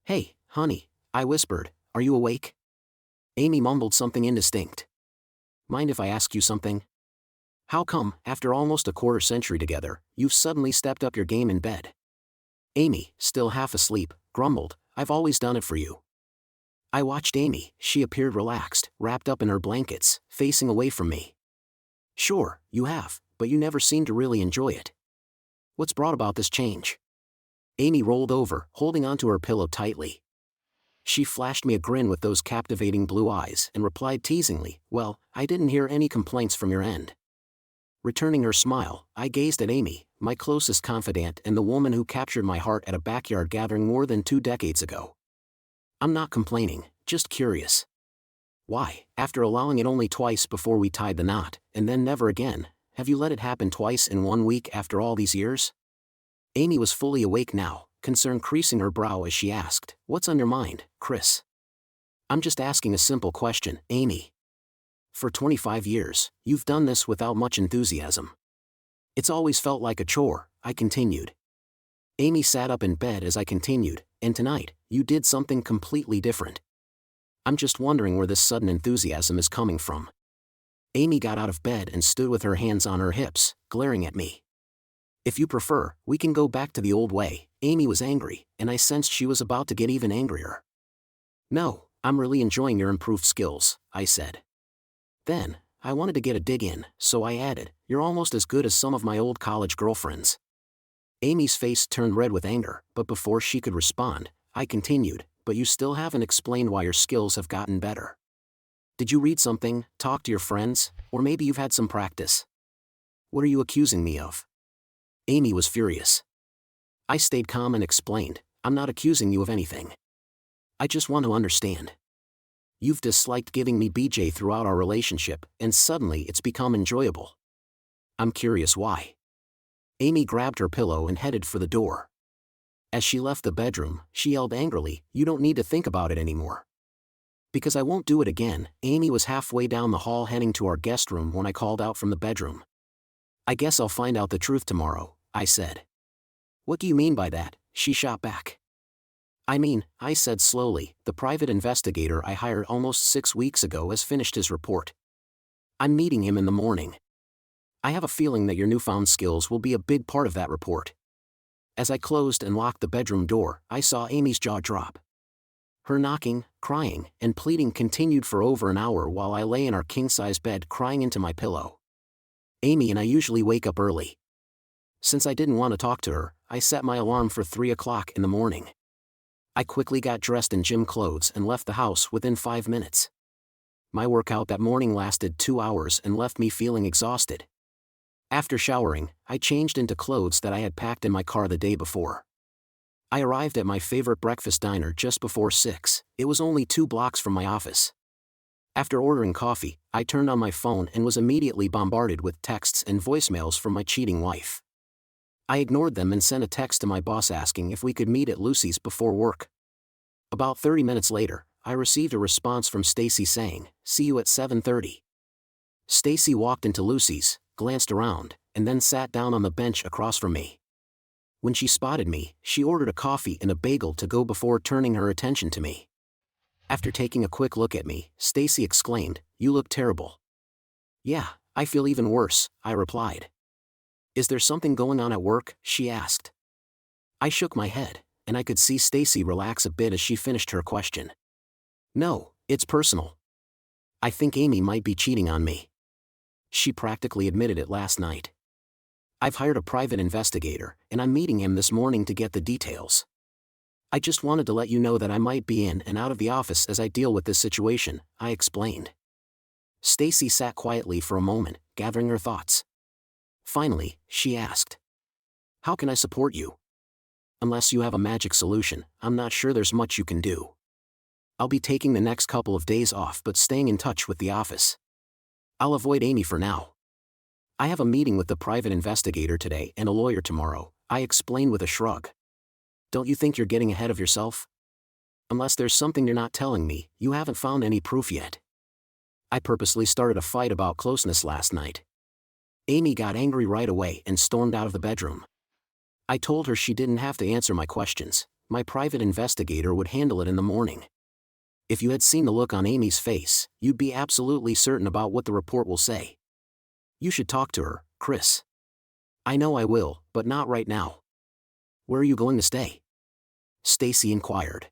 Hey, honey, I whispered, are you awake? Amy mumbled something indistinct. Mind if I ask you something? How come, after almost a quarter century together, you've suddenly stepped up your game in bed? Amy, still half asleep, grumbled, I've always done it for you. I watched Amy. She appeared relaxed, wrapped up in her blankets, facing away from me. Sure, you have, but you never seem to really enjoy it. What's brought about this change? Amy rolled over, holding onto her pillow tightly. She flashed me a grin with those captivating blue eyes and replied teasingly, well, I didn't hear any complaints from your end. Returning her smile, I gazed at Amy, my closest confidant and the woman who captured my heart at a backyard gathering more than 2 decades ago. I'm not complaining, just curious. Why, after allowing it only twice before we tied the knot, and then never again, have you let it happen twice in 1 week after all these years? Amy was fully awake now, concern creasing her brow as she asked, what's on your mind, Chris? I'm just asking a simple question, Amy. For 25 years, you've done this without much enthusiasm. It's always felt like a chore, I continued. Amy sat up in bed as I continued, and tonight, you did something completely different. I'm just wondering where this sudden enthusiasm is coming from. Amy got out of bed and stood with her hands on her hips, glaring at me. If you prefer, we can go back to the old way. Amy was angry, and I sensed she was about to get even angrier. No, I'm really enjoying your improved skills, I said. Then, I wanted to get a dig in, so I added, you're almost as good as some of my old college girlfriends. Amy's face turned red with anger, but before she could respond, I continued, but you still haven't explained why your skills have gotten better. Did you read something, talk to your friends, or maybe you've had some practice? What are you accusing me of? Amy was furious. I stayed calm and explained, I'm not accusing you of anything. I just want to understand. You've disliked giving me BJ throughout our relationship, and suddenly it's become enjoyable. I'm curious why. Amy grabbed her pillow and headed for the door. As she left the bedroom, she yelled angrily, you don't need to think about it anymore. Because I won't do it again. Amy was halfway down the hall heading to our guest room when I called out from the bedroom. I guess I'll find out the truth tomorrow, I said. What do you mean by that? She shot back. I said slowly, the private investigator I hired almost 6 weeks ago has finished his report. I'm meeting him in the morning. I have a feeling that your newfound skills will be a big part of that report. As I closed and locked the bedroom door, I saw Amy's jaw drop. Her knocking, crying, and pleading continued for over an hour while I lay in our king-size bed crying into my pillow. Amy and I usually wake up early. Since I didn't want to talk to her, I set my alarm for 3 o'clock in the morning. I quickly got dressed in gym clothes and left the house within 5 minutes. My workout that morning lasted 2 hours and left me feeling exhausted. After showering, I changed into clothes that I had packed in my car the day before. I arrived at my favorite breakfast diner just before 6. It was only 2 blocks from my office. After ordering coffee, I turned on my phone and was immediately bombarded with texts and voicemails from my cheating wife. I ignored them and sent a text to my boss asking if we could meet at Lucy's before work. About 30 minutes later, I received a response from Stacy saying, see you at 7:30. Stacy walked into Lucy's, glanced around, and then sat down on the bench across from me. When she spotted me, she ordered a coffee and a bagel to go before turning her attention to me. After taking a quick look at me, Stacy exclaimed, you look terrible. Yeah, I feel even worse, I replied. Is there something going on at work? She asked. I shook my head, and I could see Stacy relax a bit as she finished her question. No, it's personal. I think Amy might be cheating on me. She practically admitted it last night. I've hired a private investigator, and I'm meeting him this morning to get the details. I just wanted to let you know that I might be in and out of the office as I deal with this situation, I explained. Stacy sat quietly for a moment, gathering her thoughts. Finally, she asked, how can I support you? Unless you have a magic solution, I'm not sure there's much you can do. I'll be taking the next couple of days off but staying in touch with the office. I'll avoid Amy for now. I have a meeting with the private investigator today and a lawyer tomorrow, I explained with a shrug. Don't you think you're getting ahead of yourself? Unless there's something you're not telling me, you haven't found any proof yet. I purposely started a fight about closeness last night. Amy got angry right away and stormed out of the bedroom. I told her she didn't have to answer my questions, My private investigator would handle it in the morning. If you had seen the look on Amy's face, you'd be absolutely certain about what the report will say. You should talk to her, Chris. I know I will, but not right now. Where are you going to stay? Stacy inquired.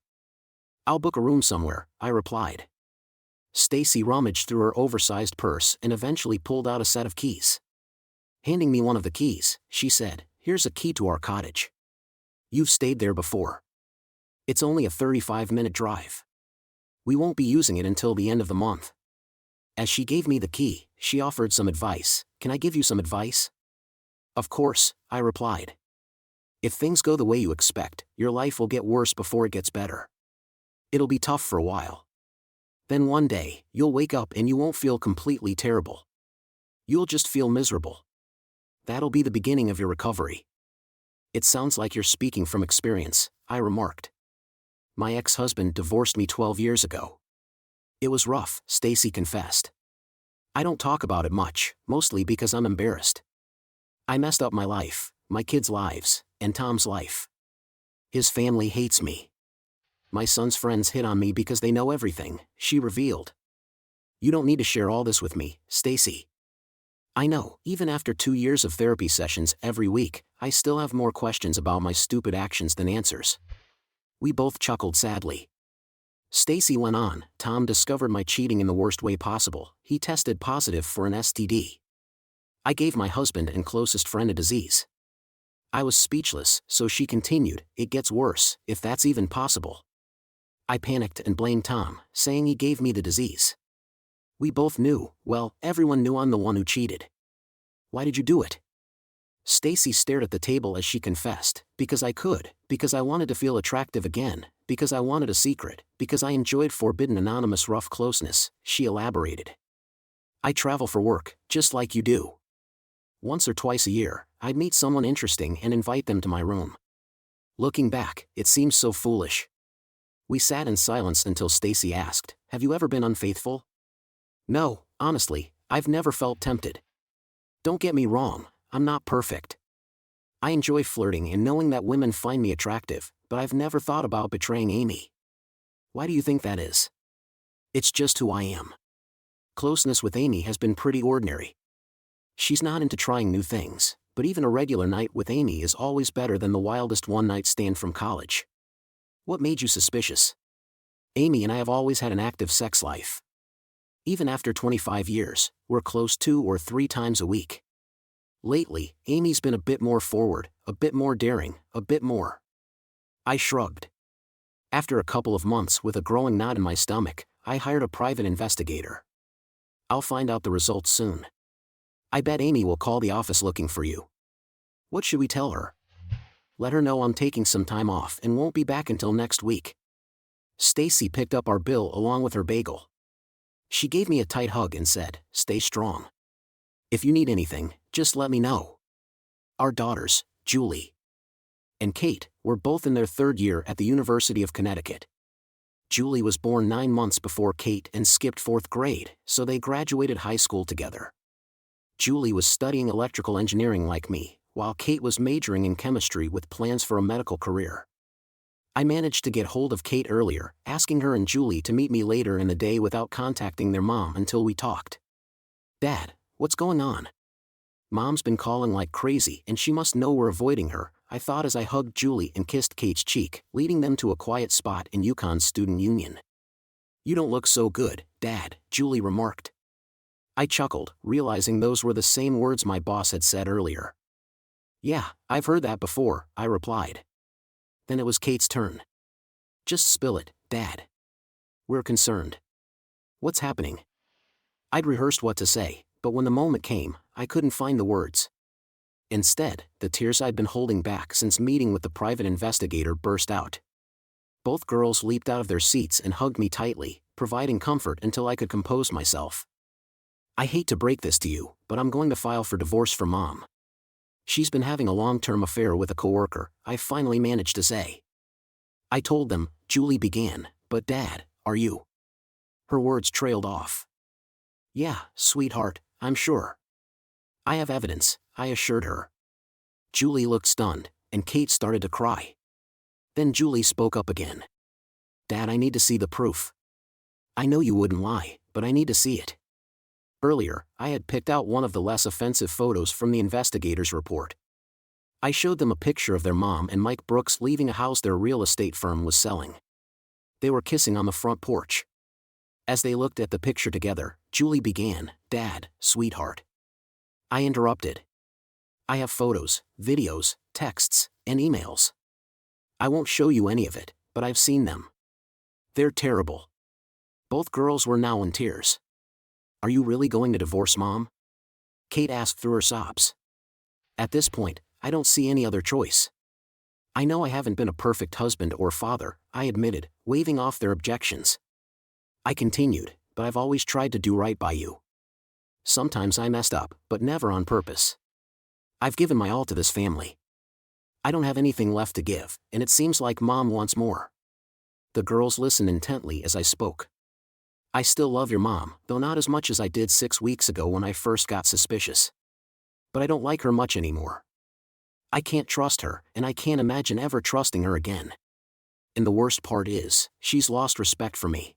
I'll book a room somewhere, I replied. Stacy rummaged through her oversized purse and eventually pulled out a set of keys. Handing me one of the keys, she said, "Here's a key to our cottage. You've stayed there before. It's only a 35-minute drive. We won't be using it until the end of the month." As she gave me the key, she offered some advice. "Can I give you some advice?" "Of course," I replied. "If things go the way you expect, your life will get worse before it gets better. It'll be tough for a while. Then one day, you'll wake up and you won't feel completely terrible. You'll just feel miserable. That'll be the beginning of your recovery." "It sounds like you're speaking from experience," I remarked. "My ex-husband divorced me 12 years ago. It was rough," Stacy confessed. "I don't talk about it much, mostly because I'm embarrassed. I messed up my life, my kids' lives, and Tom's life. His family hates me. My son's friends hit on me because they know everything," she revealed. "You don't need to share all this with me, Stacy. I know, even after 2 years of therapy sessions every week, I still have more questions about my stupid actions than answers." We both chuckled sadly. Stacy went on. "Tom discovered my cheating in the worst way possible. He tested positive for an STD. I gave my husband and closest friend a disease." I was speechless, so she continued, "It gets worse, if that's even possible." I panicked and blamed Tom, saying he gave me the disease. We both knew, well, everyone knew I'm the one who cheated. "Why did you do it?" Stacy stared at the table as she confessed, "Because I could, because I wanted to feel attractive again, because I wanted a secret, because I enjoyed forbidden anonymous rough closeness," she elaborated. "I travel for work, just like you do. Once or twice a year, I'd meet someone interesting and invite them to my room. Looking back, it seems so foolish." We sat in silence until Stacy asked, "Have you ever been unfaithful?" "No, honestly, I've never felt tempted. Don't get me wrong, I'm not perfect. I enjoy flirting and knowing that women find me attractive, but I've never thought about betraying Amy. Why do you think that is? It's just who I am. Closeness with Amy has been pretty ordinary. She's not into trying new things, but even a regular night with Amy is always better than the wildest one-night stand from college. What made you suspicious? Amy and I have always had an active sex life. Even after 25 years, we're close 2 or 3 times a week. Lately, Amy's been a bit more forward, a bit more daring, a bit more." I shrugged. After a couple of months with a growing knot in my stomach, I hired a private investigator. "I'll find out the results soon. I bet Amy will call the office looking for you." "What should we tell her?" "Let her know I'm taking some time off and won't be back until next week." Stacy picked up our bill along with her bagel. She gave me a tight hug and said, "Stay strong. If you need anything, just let me know." Our daughters, Julie and Kate, were both in their 3rd year at the University of Connecticut. Julie was born 9 months before Kate and skipped 4th grade, so they graduated high school together. Julie was studying electrical engineering like me, while Kate was majoring in chemistry with plans for a medical career. I managed to get hold of Kate earlier, asking her and Julie to meet me later in the day without contacting their mom until we talked. "Dad, what's going on? Mom's been calling like crazy and she must know we're avoiding her," I thought as I hugged Julie and kissed Kate's cheek, leading them to a quiet spot in UConn's student union. "You don't look so good, Dad," Julie remarked. I chuckled, realizing those were the same words my boss had said earlier. "Yeah, I've heard that before," I replied. Then it was Kate's turn. "Just spill it, Dad. We're concerned. What's happening?" I'd rehearsed what to say, but when the moment came, I couldn't find the words. Instead, the tears I'd been holding back since meeting with the private investigator burst out. Both girls leaped out of their seats and hugged me tightly, providing comfort until I could compose myself. "I hate to break this to you, but I'm going to file for divorce from Mom. She's been having a long-term affair with a coworker," I finally managed to say. "I told them," Julie began, "but Dad, are you?" Her words trailed off. "Yeah, sweetheart, I'm sure. I have evidence," I assured her. Julie looked stunned, and Kate started to cry. Then Julie spoke up again. Dad, I need to see the proof. I know you wouldn't lie, but I need to see it. Earlier, I had picked out one of the less offensive photos from the investigator's report. I showed them a picture of their mom and Mike Brooks leaving a house their real estate firm was selling. They were kissing on the front porch. As they looked at the picture together, Julie began, Dad, sweetheart. I interrupted. I have photos, videos, texts, and emails. I won't show you any of it, but I've seen them. They're terrible. Both girls were now in tears. Are you really going to divorce Mom? Kate asked through her sobs. At this point, I don't see any other choice. I know I haven't been a perfect husband or father, I admitted, waving off their objections. I continued, but I've always tried to do right by you. Sometimes I messed up, but never on purpose. I've given my all to this family. I don't have anything left to give, and it seems like Mom wants more. The girls listened intently as I spoke. I still love your mom, though not as much as I did 6 weeks ago when I first got suspicious. But I don't like her much anymore. I can't trust her, and I can't imagine ever trusting her again. And the worst part is, she's lost respect for me.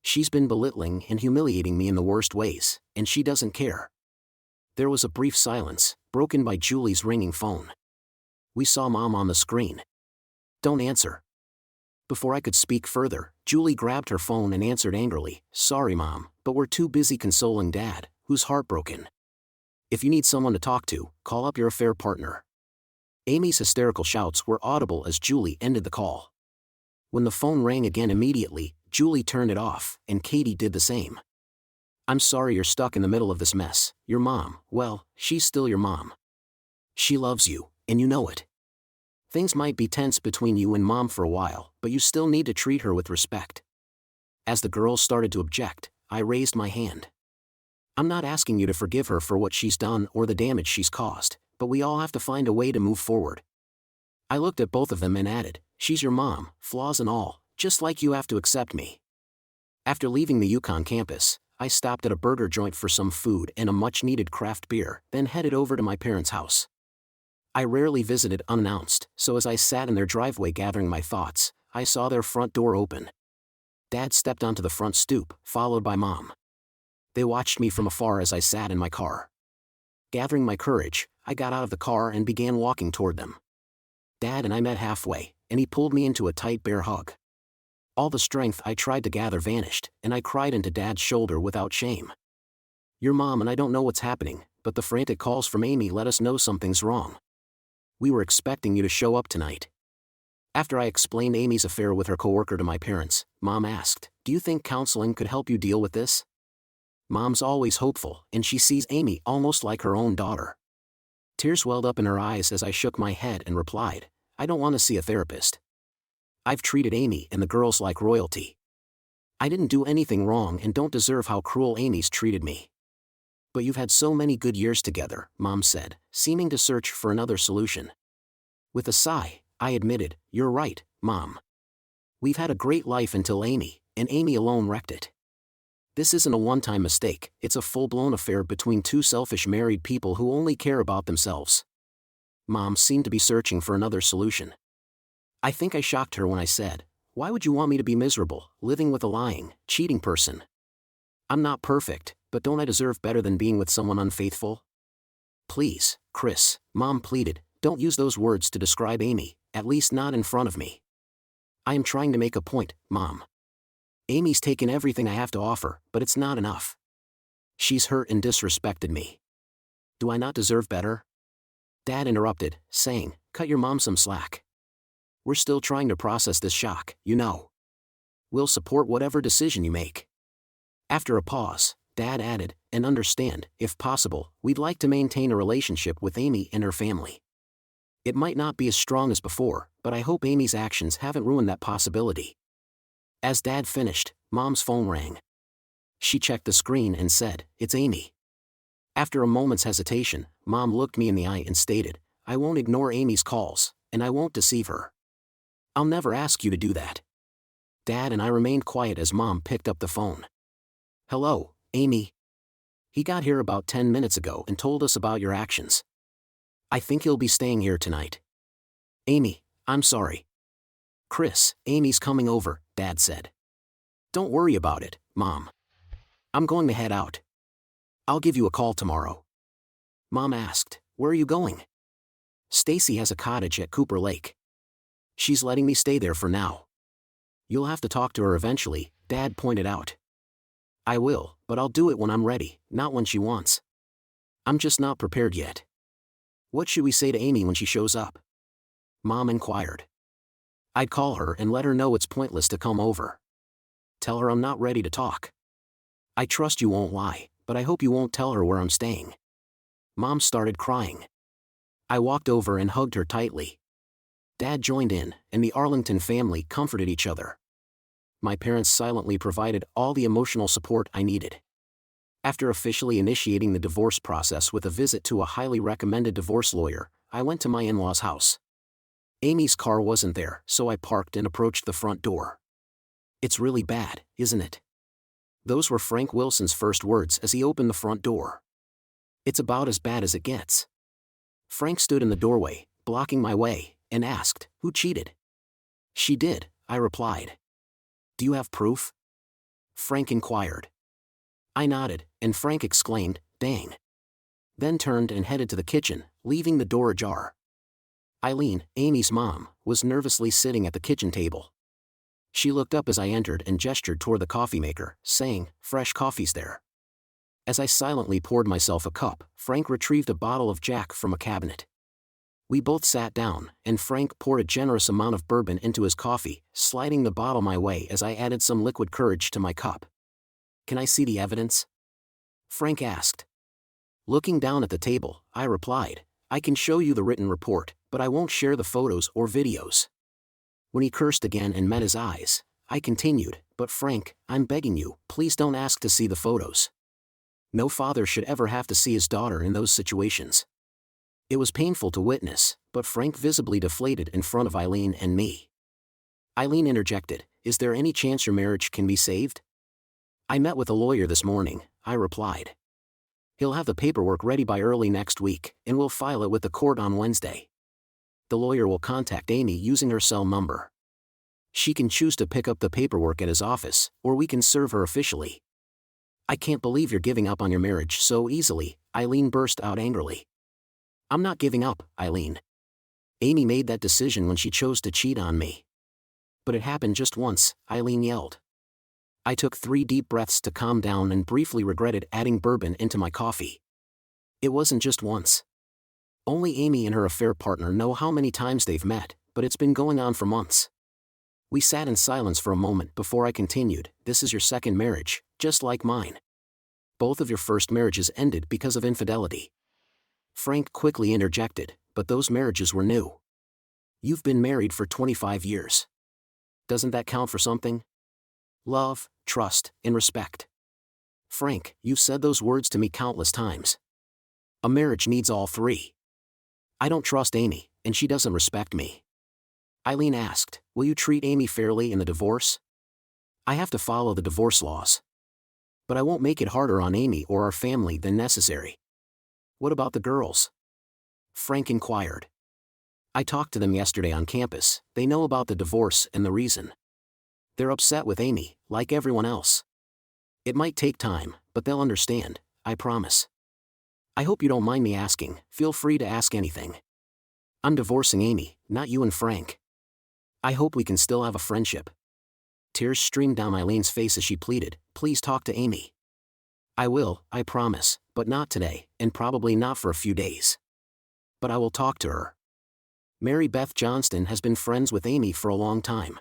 She's been belittling and humiliating me in the worst ways, and she doesn't care. There was a brief silence, broken by Julie's ringing phone. We saw Mom on the screen. Don't answer. Before I could speak further, Julie grabbed her phone and answered angrily, Sorry Mom, but we're too busy consoling Dad, who's heartbroken. If you need someone to talk to, call up your affair partner. Amy's hysterical shouts were audible as Julie ended the call. When the phone rang again immediately, Julie turned it off, and Katie did the same. I'm sorry you're stuck in the middle of this mess. Your mom, well, she's still your mom. She loves you, and you know it. Things might be tense between you and Mom for a while, but you still need to treat her with respect. As the girls started to object, I raised my hand. I'm not asking you to forgive her for what she's done or the damage she's caused, but we all have to find a way to move forward. I looked at both of them and added, She's your mom, flaws and all, just like you have to accept me. After leaving the Yukon campus, I stopped at a burger joint for some food and a much-needed craft beer, then headed over to my parents' house. I rarely visited unannounced, so as I sat in their driveway gathering my thoughts, I saw their front door open. Dad stepped onto the front stoop, followed by Mom. They watched me from afar as I sat in my car. Gathering my courage, I got out of the car and began walking toward them. Dad and I met halfway, and he pulled me into a tight bear hug. All the strength I tried to gather vanished, and I cried into Dad's shoulder without shame. Your mom and I don't know what's happening, but the frantic calls from Amy let us know something's wrong. We were expecting you to show up tonight. After I explained Amy's affair with her coworker to my parents, Mom asked, Do you think counseling could help you deal with this? Mom's always hopeful, and she sees Amy almost like her own daughter. Tears welled up in her eyes as I shook my head and replied, I don't want to see a therapist. I've treated Amy and the girls like royalty. I didn't do anything wrong and don't deserve how cruel Amy's treated me. But you've had so many good years together, Mom said, seeming to search for another solution. With a sigh, I admitted, You're right, Mom. We've had a great life until Amy, and Amy alone wrecked it. This isn't a one-time mistake, it's a full-blown affair between two selfish married people who only care about themselves. Mom seemed to be searching for another solution. I think I shocked her when I said, Why would you want me to be miserable, living with a lying, cheating person? I'm not perfect, but don't I deserve better than being with someone unfaithful? Please, Chris, Mom pleaded, don't use those words to describe Amy, at least not in front of me. I am trying to make a point, Mom. Amy's taken everything I have to offer, but it's not enough. She's hurt and disrespected me. Do I not deserve better? Dad interrupted, saying, Cut your mom some slack. We're still trying to process this shock, you know. We'll support whatever decision you make. After a pause, Dad added, And understand, if possible, we'd like to maintain a relationship with Amy and her family. It might not be as strong as before, but I hope Amy's actions haven't ruined that possibility. As Dad finished, Mom's phone rang. She checked the screen and said, It's Amy. After a moment's hesitation, Mom looked me in the eye and stated, I won't ignore Amy's calls, and I won't deceive her. I'll never ask you to do that. Dad and I remained quiet as Mom picked up the phone. Hello, Amy. He got here about 10 minutes ago and told us about your actions. I think he'll be staying here tonight. Amy, I'm sorry. "Chris, Amy's coming over," Dad said. "Don't worry about it, Mom. I'm going to head out. I'll give you a call tomorrow." Mom asked, "Where are you going?" "Stacy has a cottage at Cooper Lake. She's letting me stay there for now." "You'll have to talk to her eventually," Dad pointed out. "I will, but I'll do it when I'm ready, not when she wants. I'm just not prepared yet." "What should we say to Amy when she shows up?" Mom inquired. "I'd call her and let her know it's pointless to come over. Tell her I'm not ready to talk. I trust you won't lie, but I hope you won't tell her where I'm staying." Mom started crying. I walked over and hugged her tightly. Dad joined in, and the Arlington family comforted each other. My parents silently provided all the emotional support I needed. After officially initiating the divorce process with a visit to a highly recommended divorce lawyer, I went to my in-laws' house. Amy's car wasn't there, so I parked and approached the front door. "It's really bad, isn't it?" Those were Frank Wilson's first words as he opened the front door. "It's about as bad as it gets." Frank stood in the doorway, blocking my way, and asked, "Who cheated?" "She did," I replied. "Do you have proof?" Frank inquired. I nodded, and Frank exclaimed, "Dang." Then turned and headed to the kitchen, leaving the door ajar. Eileen, Amy's mom, was nervously sitting at the kitchen table. She looked up as I entered and gestured toward the coffee maker, saying, "Fresh coffee's there." As I silently poured myself a cup, Frank retrieved a bottle of Jack from a cabinet. We both sat down, and Frank poured a generous amount of bourbon into his coffee, sliding the bottle my way as I added some liquid courage to my cup. "Can I see the evidence?" Frank asked. Looking down at the table, I replied, "I can show you the written report, but I won't share the photos or videos." When he cursed again and met his eyes, I continued, "But Frank, I'm begging you, please don't ask to see the photos. No father should ever have to see his daughter in those situations." It was painful to witness, but Frank visibly deflated in front of Eileen and me. Eileen interjected, "Is there any chance your marriage can be saved?" "I met with a lawyer this morning," I replied. "He'll have the paperwork ready by early next week, and we'll file it with the court on Wednesday. The lawyer will contact Amy using her cell number. She can choose to pick up the paperwork at his office, or we can serve her officially." "I can't believe you're giving up on your marriage so easily," Eileen burst out angrily. "I'm not giving up, Eileen. Amy made that decision when she chose to cheat on me." "But it happened just once," Eileen yelled. I took 3 deep breaths to calm down and briefly regretted adding bourbon into my coffee. "It wasn't just once. Only Amy and her affair partner know how many times they've met, but it's been going on for months." We sat in silence for a moment before I continued, "This is your second marriage, just like mine. Both of your first marriages ended because of infidelity." Frank quickly interjected, "But those marriages were new. You've been married for 25 years. Doesn't that count for something? Love, trust, and respect." "Frank, you've said those words to me countless times. A marriage needs all 3. I don't trust Amy, and she doesn't respect me." Eileen asked, "Will you treat Amy fairly in the divorce?" "I have to follow the divorce laws. But I won't make it harder on Amy or our family than necessary." "What about the girls?" Frank inquired. "I talked to them yesterday on campus. They know about the divorce and the reason. They're upset with Amy, like everyone else. It might take time, but they'll understand, I promise. I hope you don't mind me asking, feel free to ask anything. I'm divorcing Amy, not you and Frank. I hope we can still have a friendship." Tears streamed down Eileen's face as she pleaded, "Please talk to Amy." "I will, I promise, but not today, and probably not for a few days. But I will talk to her. Mary Beth Johnston has been friends with Amy for a long time.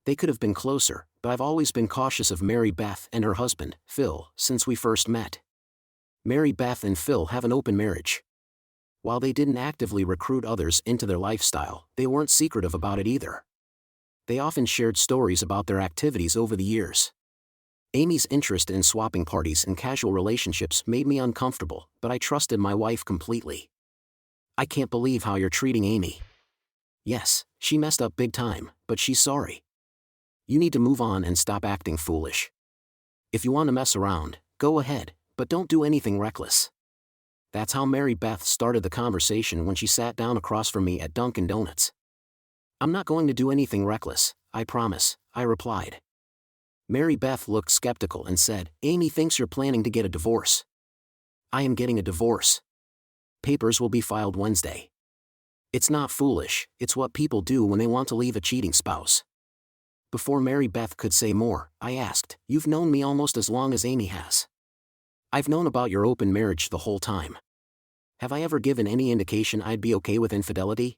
They could have been closer, but I've always been cautious of Mary Beth and her husband, Phil, since we first met. Mary Beth and Phil have an open marriage. While they didn't actively recruit others into their lifestyle, they weren't secretive about it either. They often shared stories about their activities over the years. Amy's interest in swapping parties and casual relationships made me uncomfortable, but I trusted my wife completely. "I can't believe how you're treating Amy. Yes, she messed up big time, but she's sorry. You need to move on and stop acting foolish. If you want to mess around, go ahead, but don't do anything reckless." That's how Mary Beth started the conversation when she sat down across from me at Dunkin' Donuts. I'm not going to do anything reckless, I promise, I replied. Mary Beth looked skeptical and said, Amy thinks you're planning to get a divorce. I am getting a divorce. Papers will be filed Wednesday. It's not foolish, it's what people do when they want to leave a cheating spouse. Before Mary Beth could say more, I asked, You've known me almost as long as Amy has. I've known about your open marriage the whole time. Have I ever given any indication I'd be okay with infidelity?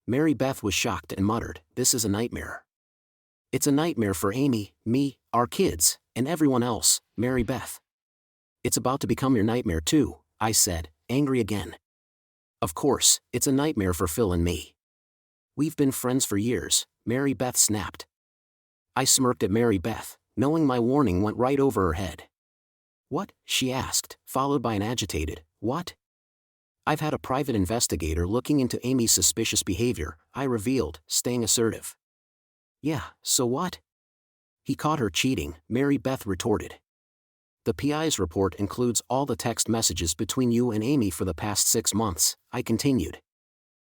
Mary Beth was shocked and muttered, This is a nightmare. It's a nightmare for Amy, me, our kids, and everyone else, Mary Beth. It's about to become your nightmare too, I said, angry again. Of course, it's a nightmare for Phil and me. We've been friends for years, Mary Beth snapped. I smirked at Mary Beth, knowing my warning went right over her head. What? She asked, followed by an agitated, What? I've had a private investigator looking into Amy's suspicious behavior, I revealed, staying assertive. Yeah, so what? He caught her cheating, Mary Beth retorted. The PI's report includes all the text messages between you and Amy for the past 6 months, I continued.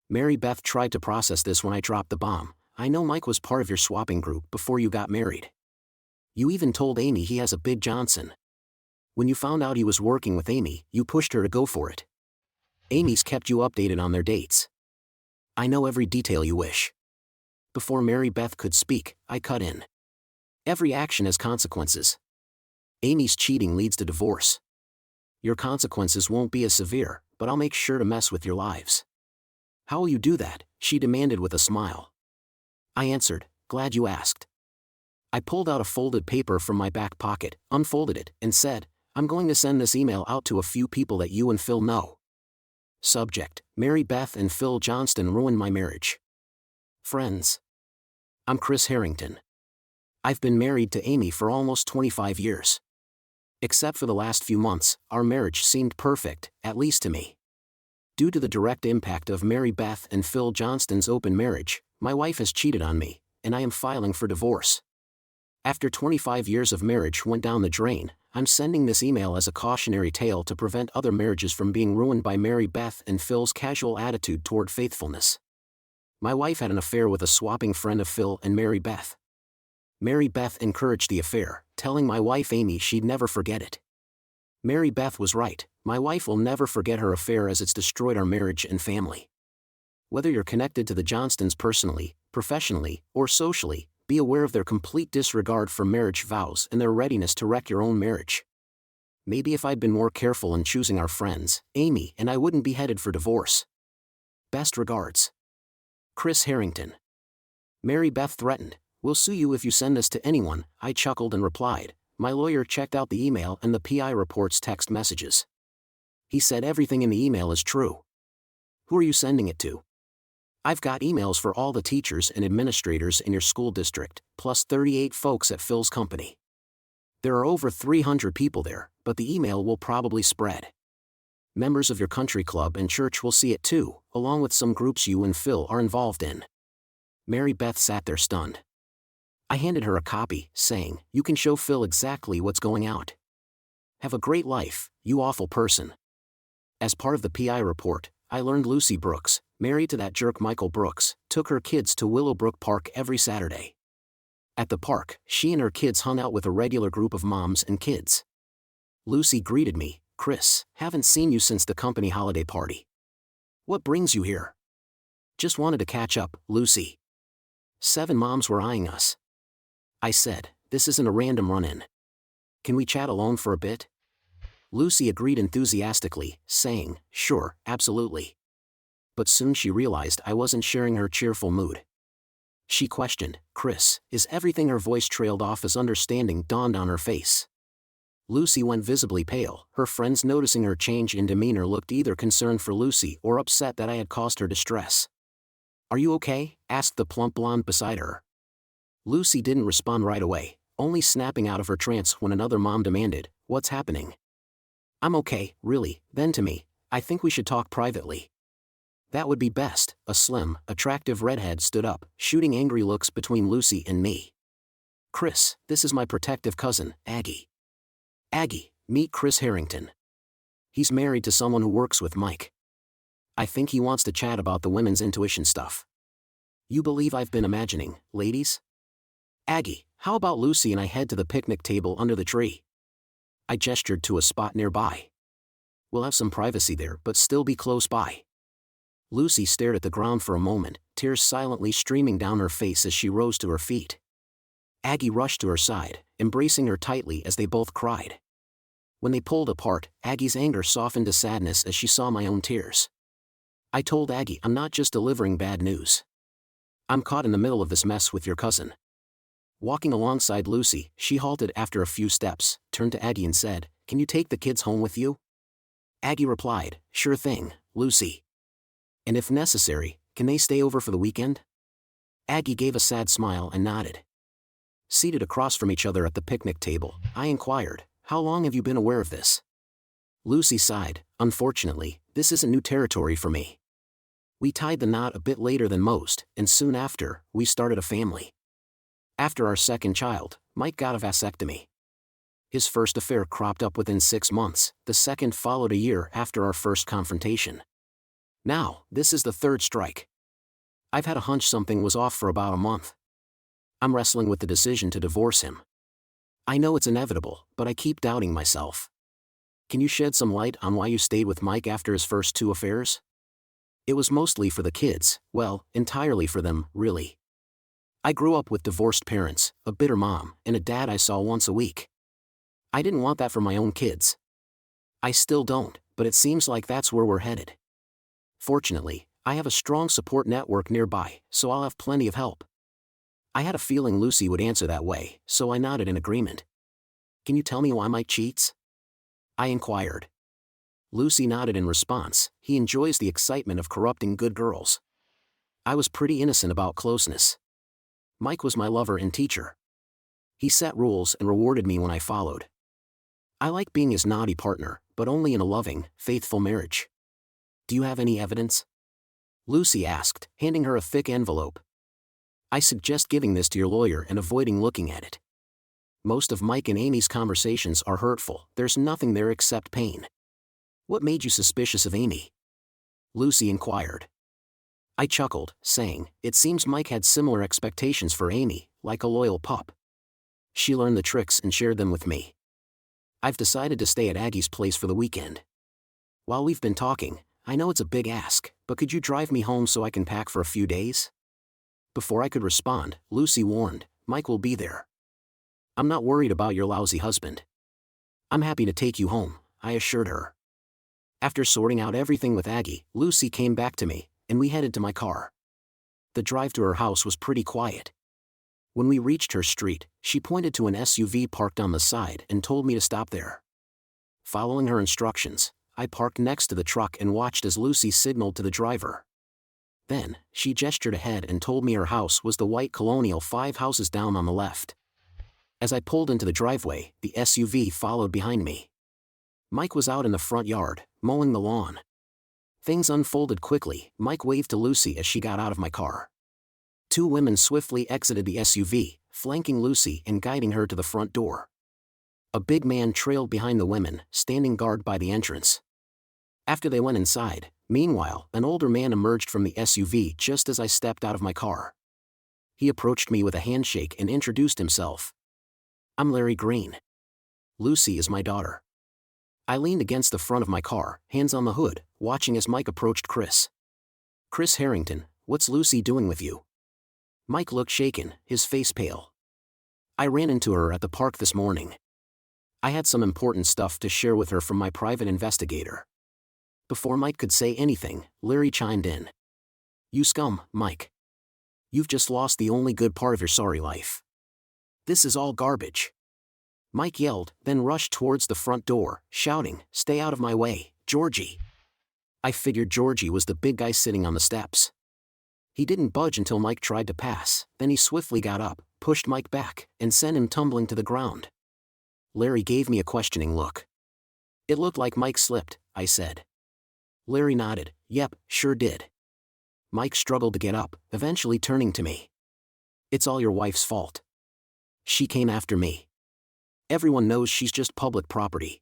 Mary Beth tried to process this when I dropped the bomb. I know Mike was part of your swapping group before you got married. You even told Amy he has a big Johnson. When you found out he was working with Amy, you pushed her to go for it. Amy's kept you updated on their dates. I know every detail you wish. Before Mary Beth could speak, I cut in. Every action has consequences. Amy's cheating leads to divorce. Your consequences won't be as severe, but I'll make sure to mess with your lives. How will you do that? She demanded with a smile. I answered, Glad you asked. I pulled out a folded paper from my back pocket, unfolded it, and said, I'm going to send this email out to a few people that you and Phil know. Subject, Mary Beth and Phil Johnston ruined my marriage. Friends. I'm Chris Harrington. I've been married to Amy for almost 25 years. Except for the last few months, our marriage seemed perfect, at least to me. Due to the direct impact of Mary Beth and Phil Johnston's open marriage, my wife has cheated on me, and I am filing for divorce. After 25 years of marriage went down the drain, I'm sending this email as a cautionary tale to prevent other marriages from being ruined by Mary Beth and Phil's casual attitude toward faithfulness. My wife had an affair with a swapping friend of Phil and Mary Beth. Mary Beth encouraged the affair, telling my wife Amy she'd never forget it. Mary Beth was right, my wife will never forget her affair as it's destroyed our marriage and family. Whether you're connected to the Johnstons personally, professionally, or socially, be aware of their complete disregard for marriage vows and their readiness to wreck your own marriage. Maybe if I'd been more careful in choosing our friends, Amy and I wouldn't be headed for divorce. Best regards. Chris Harrington. Mary Beth threatened, We'll sue you if you send this to anyone, I chuckled and replied. My lawyer checked out the email and the PI report's text messages. He said everything in the email is true. Who are you sending it to? I've got emails for all the teachers and administrators in your school district, plus 38 folks at Phil's company. There are over 300 people there, but the email will probably spread. Members of your country club and church will see it too, along with some groups you and Phil are involved in. Mary Beth sat there stunned. I handed her a copy, saying, You can show Phil exactly what's going out. Have a great life, you awful person. As part of the PI report, I learned Lucy Brooks, married to that jerk Michael Brooks, took her kids to Willowbrook Park every Saturday. At the park, she and her kids hung out with a regular group of moms and kids. Lucy greeted me, Chris, haven't seen you since the company holiday party. What brings you here? Just wanted to catch up, Lucy. 7 moms were eyeing us. I said, This isn't a random run-in. Can we chat alone for a bit? Lucy agreed enthusiastically, saying, Sure, absolutely. But soon she realized I wasn't sharing her cheerful mood. She questioned, Chris, is everything? Her voice trailed off as understanding dawned on her face. Lucy went visibly pale, her friends noticing her change in demeanor looked either concerned for Lucy or upset that I had caused her distress. Are you okay? Asked the plump blonde beside her. Lucy didn't respond right away, only snapping out of her trance when another mom demanded, What's happening? I'm okay, really. Then to me, I think we should talk privately. That would be best. A slim, attractive redhead stood up, shooting angry looks between Lucy and me. Chris, this is my protective cousin, Aggie. Aggie, meet Chris Harrington. He's married to someone who works with Mike. I think he wants to chat about the women's intuition stuff. You believe I've been imagining, ladies? Aggie, how about Lucy and I head to the picnic table under the tree? I gestured to a spot nearby. We'll have some privacy there but still be close by. Lucy stared at the ground for a moment, tears silently streaming down her face as she rose to her feet. Aggie rushed to her side, embracing her tightly as they both cried. When they pulled apart, Aggie's anger softened to sadness as she saw my own tears. I told Aggie I'm not just delivering bad news. I'm caught in the middle of this mess with your cousin. Walking alongside Lucy, she halted after a few steps, turned to Aggie and said, "Can you take the kids home with you?" Aggie replied, "Sure thing, Lucy. And if necessary, can they stay over for the weekend?" Aggie gave a sad smile and nodded. Seated across from each other at the picnic table, I inquired, "How long have you been aware of this?" Lucy sighed, "Unfortunately, this isn't new territory for me. We tied the knot a bit later than most, and soon after, we started a family. After our second child, Mike got a vasectomy. His first affair cropped up within 6 months, the second followed a year after our first confrontation. Now, this is the third strike. I've had a hunch something was off for about a month. I'm wrestling with the decision to divorce him. I know it's inevitable, but I keep doubting myself. Can you shed some light on why you stayed with Mike after his first 2 affairs? It was mostly for the kids, well, entirely for them, really. I grew up with divorced parents, a bitter mom, and a dad I saw once a week. I didn't want that for my own kids. I still don't, but it seems like that's where we're headed. Fortunately, I have a strong support network nearby, so I'll have plenty of help." I had a feeling Lucy would answer that way, so I nodded in agreement. "Can you tell me why Mike cheats?" I inquired. Lucy nodded in response. "He enjoys the excitement of corrupting good girls." I was pretty innocent about closeness. Mike was my lover and teacher. He set rules and rewarded me when I followed. I like being his naughty partner, but only in a loving, faithful marriage. "Do you have any evidence?" Lucy asked, handing her a thick envelope. "I suggest giving this to your lawyer and avoiding looking at it. Most of Mike and Amy's conversations are hurtful, there's nothing there except pain." "What made you suspicious of Amy?" Lucy inquired. I chuckled, saying, "It seems Mike had similar expectations for Amy, like a loyal pup. She learned the tricks and shared them with me. I've decided to stay at Aggie's place for the weekend. While we've been talking, I know it's a big ask, but could you drive me home so I can pack for a few days?" Before I could respond, Lucy warned, "Mike will be there." "I'm not worried about your lousy husband. I'm happy to take you home," I assured her. After sorting out everything with Aggie, Lucy came back to me, and we headed to my car. The drive to her house was pretty quiet. When we reached her street, she pointed to an SUV parked on the side and told me to stop there. Following her instructions, I parked next to the truck and watched as Lucy signaled to the driver. Then, she gestured ahead and told me her house was the white colonial 5 houses down on the left. As I pulled into the driveway, the SUV followed behind me. Mike was out in the front yard, mowing the lawn. Things unfolded quickly. Mike waved to Lucy as she got out of my car. 2 women swiftly exited the SUV, flanking Lucy and guiding her to the front door. A big man trailed behind the women, standing guard by the entrance. After they went inside, meanwhile, an older man emerged from the SUV just as I stepped out of my car. He approached me with a handshake and introduced himself. "I'm Larry Green. Lucy is my daughter." I leaned against the front of my car, hands on the hood, watching as Mike approached Chris. "Chris Harrington, what's Lucy doing with you?" Mike looked shaken, his face pale. "I ran into her at the park this morning. I had some important stuff to share with her from my private investigator." Before Mike could say anything, Larry chimed in. "You scum, Mike. You've just lost the only good part of your sorry life. This is all garbage." Mike yelled, then rushed towards the front door, shouting, "Stay out of my way, Georgie." I figured Georgie was the big guy sitting on the steps. He didn't budge until Mike tried to pass, then he swiftly got up, pushed Mike back, and sent him tumbling to the ground. Larry gave me a questioning look. "It looked like Mike slipped," I said. Larry nodded, "Yep, sure did." Mike struggled to get up, eventually turning to me. "It's all your wife's fault. She came after me. Everyone knows she's just public property.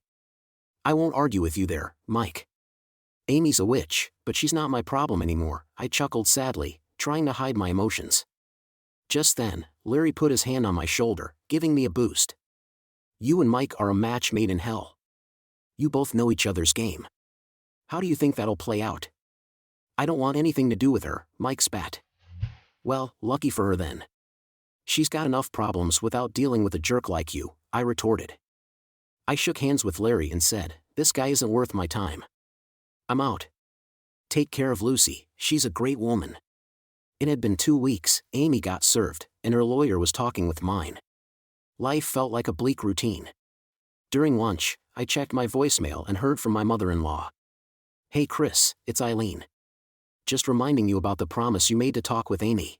I won't argue with you there, Mike. Amy's a witch, but she's not my problem anymore," I chuckled sadly, trying to hide my emotions. Just then, Larry put his hand on my shoulder, giving me a boost. "You and Mike are a match made in hell. You both know each other's game. How do you think that'll play out?" "I don't want anything to do with her," Mike spat. "Well, lucky for her then. She's got enough problems without dealing with a jerk like you," I retorted. I shook hands with Larry and said, "This guy isn't worth my time. I'm out. Take care of Lucy, she's a great woman." It had been 2 weeks, Amy got served, and her lawyer was talking with mine. Life felt like a bleak routine. During lunch, I checked my voicemail and heard from my mother-in-law. "Hey Chris, it's Eileen. Just reminding you about the promise you made to talk with Amy.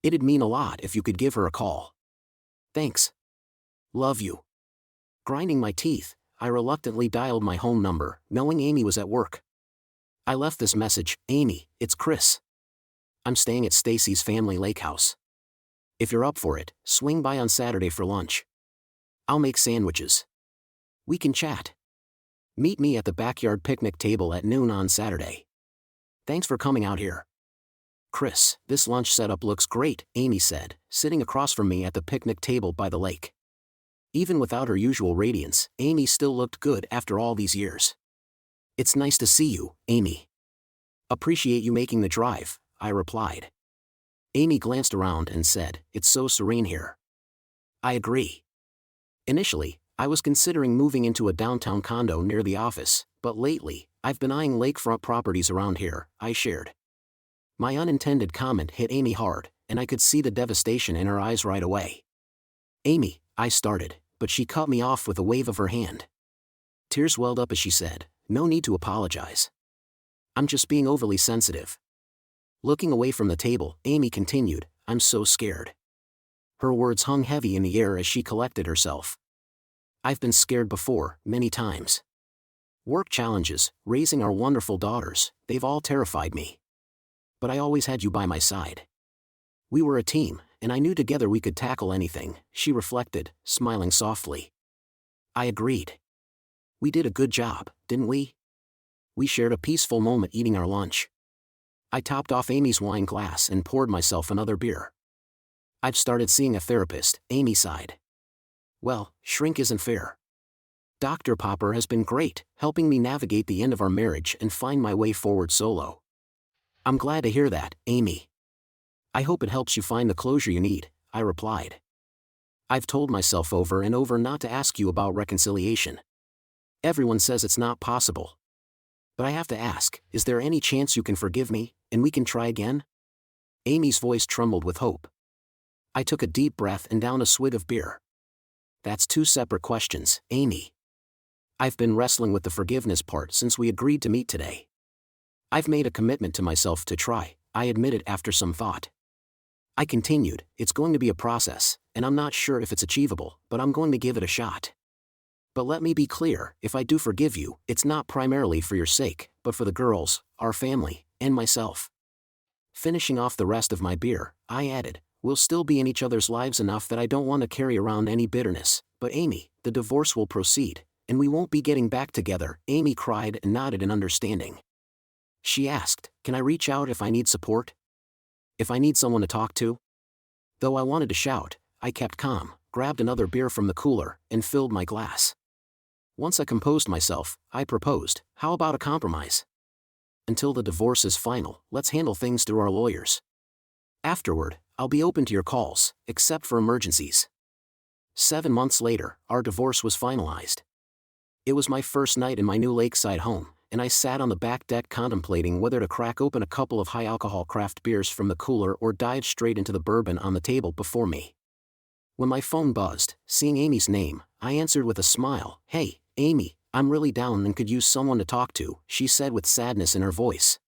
It'd mean a lot if you could give her a call. Thanks. Love you." Grinding my teeth, I reluctantly dialed my home number, knowing Amy was at work. I left this message: "Amy, it's Chris. I'm staying at Stacy's family lake house. If you're up for it, swing by on Saturday for lunch. I'll make sandwiches. We can chat. Meet me at the backyard picnic table at noon on Saturday. Thanks for coming out here." "Chris, this lunch setup looks great," Amy said, sitting across from me at the picnic table by the lake. Even without her usual radiance, Amy still looked good after all these years. "It's nice to see you, Amy." "Appreciate you making the drive," I replied. Amy glanced around and said, "It's so serene here." I agree. Initially, I was considering moving into a downtown condo near the office, but lately, I've been eyeing lakefront properties around here, I shared. My unintended comment hit Amy hard, and I could see the devastation in her eyes right away. "Amy," I started, but she cut me off with a wave of her hand. Tears welled up as she said, "No need to apologize. I'm just being overly sensitive." Looking away from the table, Amy continued, "I'm so scared." Her words hung heavy in the air as she collected herself. "I've been scared before, many times. Work challenges, raising our wonderful daughters, they've all terrified me. But I always had you by my side. We were a team, and I knew together we could tackle anything," she reflected, smiling softly. I agreed. "We did a good job, didn't we?" We shared a peaceful moment eating our lunch. I topped off Amy's wine glass and poured myself another beer. "I've started seeing a therapist," Amy sighed. "Well, shrink isn't fair. Dr. Popper has been great, helping me navigate the end of our marriage and find my way forward solo." "I'm glad to hear that, Amy. I hope it helps you find the closure you need," I replied. "I've told myself over and over not to ask you about reconciliation. Everyone says it's not possible. But I have to ask, is there any chance you can forgive me, and we can try again?" Amy's voice trembled with hope. I took a deep breath and downed a swig of beer. "That's 2 separate questions, Amy. I've been wrestling with the forgiveness part since we agreed to meet today. I've made a commitment to myself to try," I admitted after some thought. I continued, "It's going to be a process, and I'm not sure if it's achievable, but I'm going to give it a shot. But let me be clear, if I do forgive you, it's not primarily for your sake, but for the girls, our family, and myself." Finishing off the rest of my beer, I added, "We'll still be in each other's lives enough that I don't want to carry around any bitterness, but Amy, the divorce will proceed, and we won't be getting back together." Amy cried and nodded in understanding. She asked, "Can I reach out if I need support? If I need someone to talk to?" Though I wanted to shout, I kept calm, grabbed another beer from the cooler, and filled my glass. Once I composed myself, I proposed, "How about a compromise? Until the divorce is final, let's handle things through our lawyers. Afterward, I'll be open to your calls, except for emergencies." 7 months later, our divorce was finalized. It was my first night in my new lakeside home, and I sat on the back deck contemplating whether to crack open a couple of high-alcohol craft beers from the cooler or dive straight into the bourbon on the table before me. When my phone buzzed, seeing Amy's name, I answered with a smile. "Hey, Amy, I'm really down and could use someone to talk to," she said with sadness in her voice.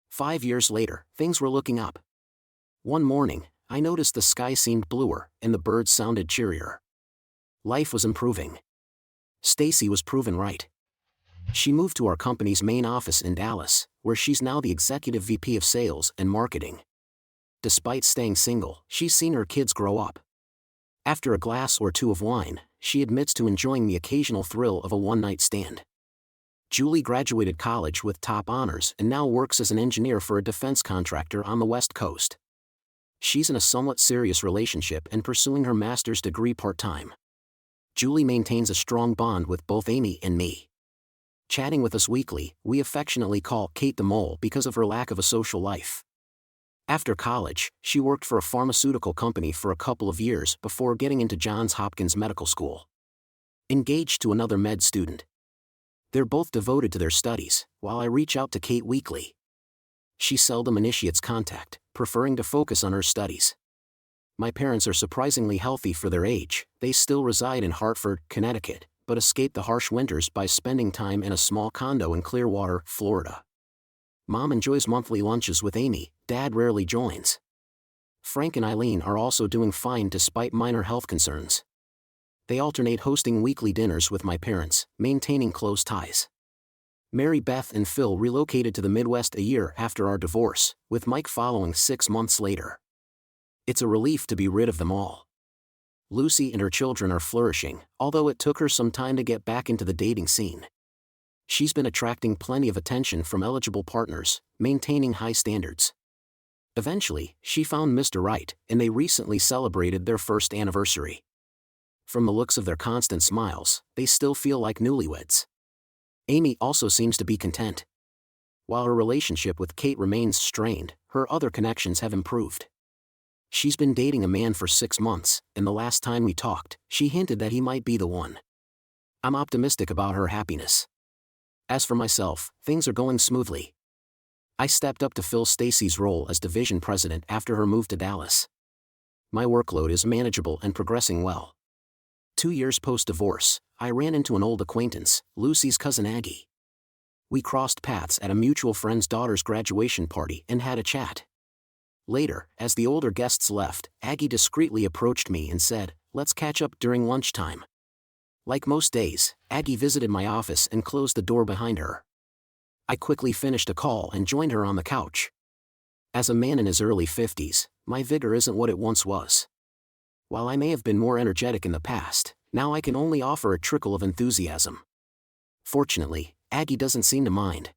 5 years later, things were looking up. One morning, I noticed the sky seemed bluer, and the birds sounded cheerier. Life was improving. Stacy was proven right. She moved to our company's main office in Dallas, where she's now the executive VP of sales and marketing. Despite staying single, she's seen her kids grow up. After a glass or two of wine, she admits to enjoying the occasional thrill of a one-night stand. Julie graduated college with top honors and now works as an engineer for a defense contractor on the West Coast. She's in a somewhat serious relationship and pursuing her master's degree part-time. Julie maintains a strong bond with both Amy and me. Chatting with us weekly, we affectionately call Kate the Mole because of her lack of a social life. After college, she worked for a pharmaceutical company for a couple of years before getting into Johns Hopkins Medical School. Engaged to another med student. They're both devoted to their studies, while I reach out to Kate weekly. She seldom initiates contact, preferring to focus on her studies. My parents are surprisingly healthy for their age. They still reside in Hartford, Connecticut, but escape the harsh winters by spending time in a small condo in Clearwater, Florida. Mom enjoys monthly lunches with Amy. Dad rarely joins. Frank and Eileen are also doing fine despite minor health concerns. They alternate hosting weekly dinners with my parents, maintaining close ties. Mary Beth and Phil relocated to the Midwest a year after our divorce, with Mike following 6 months later. It's a relief to be rid of them all. Lucy and her children are flourishing, although it took her some time to get back into the dating scene. She's been attracting plenty of attention from eligible partners, maintaining high standards. Eventually, she found Mr. Right, and they recently celebrated their first anniversary. From the looks of their constant smiles, they still feel like newlyweds. Amy also seems to be content. While her relationship with Kate remains strained, her other connections have improved. She's been dating a man for 6 months, and the last time we talked, she hinted that he might be the one. I'm optimistic about her happiness. As for myself, things are going smoothly. I stepped up to fill Stacy's role as division president after her move to Dallas. My workload is manageable and progressing well. 2 years post-divorce, I ran into an old acquaintance, Lucy's cousin Aggie. We crossed paths at a mutual friend's daughter's graduation party and had a chat. Later, as the older guests left, Aggie discreetly approached me and said, "Let's catch up during lunchtime." Like most days, Aggie visited my office and closed the door behind her. I quickly finished a call and joined her on the couch. As a man in his early 50s, my vigor isn't what it once was. While I may have been more energetic in the past, now I can only offer a trickle of enthusiasm. Fortunately, Aggie doesn't seem to mind.